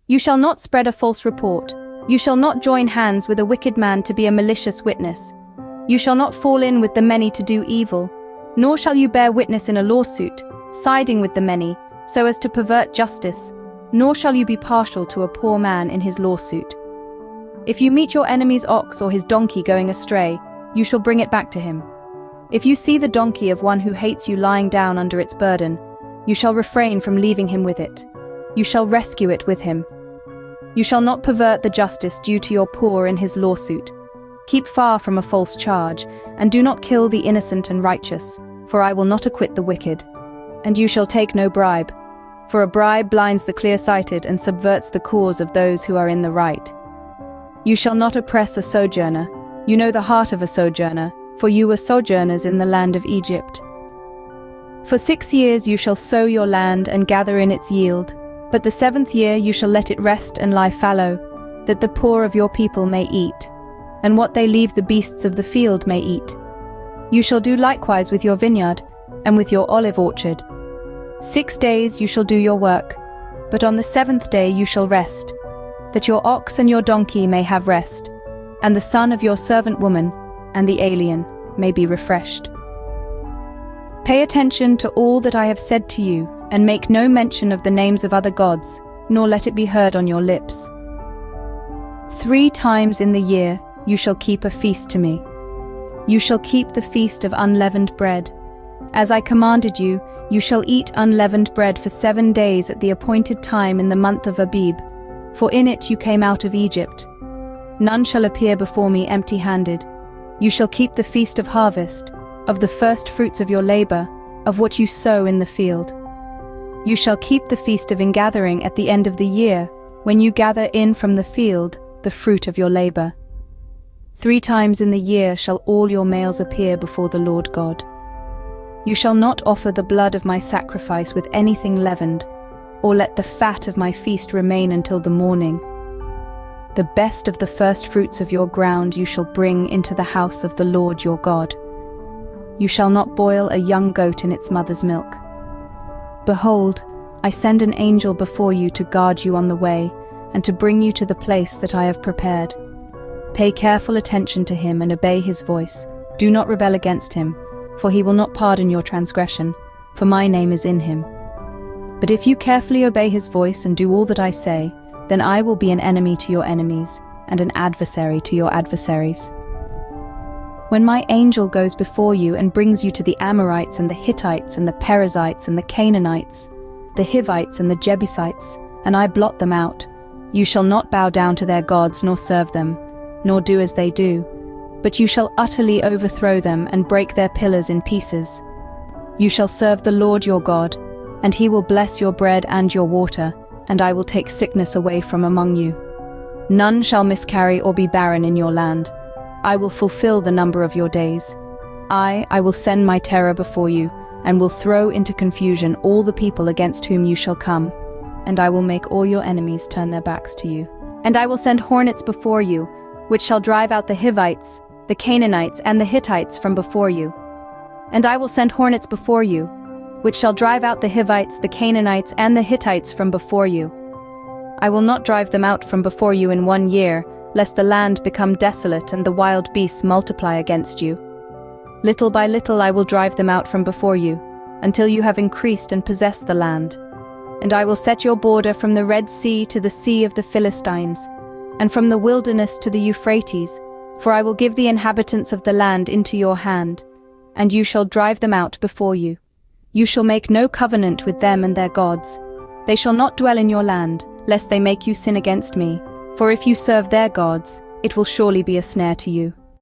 You shall not spread a false report. You shall not join hands with a wicked man to be a malicious witness. You shall not fall in with the many to do evil, nor shall you bear witness in a lawsuit, siding with the many, so as to pervert justice, nor shall you be partial to a poor man in his lawsuit. If you meet your enemy's ox or his donkey going astray, you shall bring it back to him. If you see the donkey of one who hates you lying down under its burden, you shall refrain from leaving him with it. You shall rescue it with him. You shall not pervert the justice due to your poor in his lawsuit. Keep far from a false charge, and do not kill the innocent and righteous, for I will not acquit the wicked. And you shall take no bribe, for a bribe blinds the clear-sighted and subverts the cause of those who are in the right. You shall not oppress a sojourner. You know the heart of a sojourner, for you were sojourners in the land of Egypt. For 6 years you shall sow your land and gather in its yield, but the 7th year you shall let it rest and lie fallow, that the poor of your people may eat, and what they leave the beasts of the field may eat. You shall do likewise with your vineyard, and with your olive orchard. 6 days you shall do your work, but on the 7th day you shall rest, that your ox and your donkey may have rest, and the son of your servant woman and the alien may be refreshed. Pay attention to all that I have said to you, and make no mention of the names of other gods, nor let it be heard on your lips. 3 times in the year you shall keep a feast to me. You shall keep the feast of unleavened bread. As I commanded you, you shall eat unleavened bread for 7 days at the appointed time in the month of Abib, for in it you came out of Egypt. None shall appear before me empty-handed. You shall keep the feast of harvest, of the first fruits of your labor, of what you sow in the field. You shall keep the feast of ingathering at the end of the year, when you gather in from the field the fruit of your labor. 3 times in the year shall all your males appear before the Lord God. You shall not offer the blood of my sacrifice with anything leavened, or let the fat of my feast remain until the morning. The best of the first fruits of your ground you shall bring into the house of the Lord your God. You shall not boil a young goat in its mother's milk. Behold, I send an angel before you to guard you on the way, and to bring you to the place that I have prepared. Pay careful attention to him and obey his voice. Do not rebel against him, for he will not pardon your transgression, for my name is in him. But if you carefully obey his voice and do all that I say, then I will be an enemy to your enemies, and an adversary to your adversaries. When my angel goes before you and brings you to the Amorites and the Hittites and the Perizzites and the Canaanites, the Hivites and the Jebusites, and I blot them out, you shall not bow down to their gods nor serve them, nor do as they do, but you shall utterly overthrow them and break their pillars in pieces. You shall serve the Lord your God, and he will bless your bread and your water, and I will take sickness away from among you. None shall miscarry or be barren in your land. I will fulfill the number of your days. I will send my terror before you, and will throw into confusion all the people against whom you shall come, and I will make all your enemies turn their backs to you. And I will send hornets before you, which shall drive out the Hivites, the Canaanites, and the Hittites from before you. And I will send hornets before you, which shall drive out the Hivites, the Canaanites, and the Hittites from before you. I will not drive them out from before you in 1 year, lest the land become desolate and the wild beasts multiply against you. Little by little I will drive them out from before you, until you have increased and possessed the land. And I will set your border from the Red Sea to the Sea of the Philistines, and from the wilderness to the Euphrates, for I will give the inhabitants of the land into your hand, and you shall drive them out before you. You shall make no covenant with them and their gods. They shall not dwell in your land, lest they make you sin against me, for if you serve their gods, it will surely be a snare to you.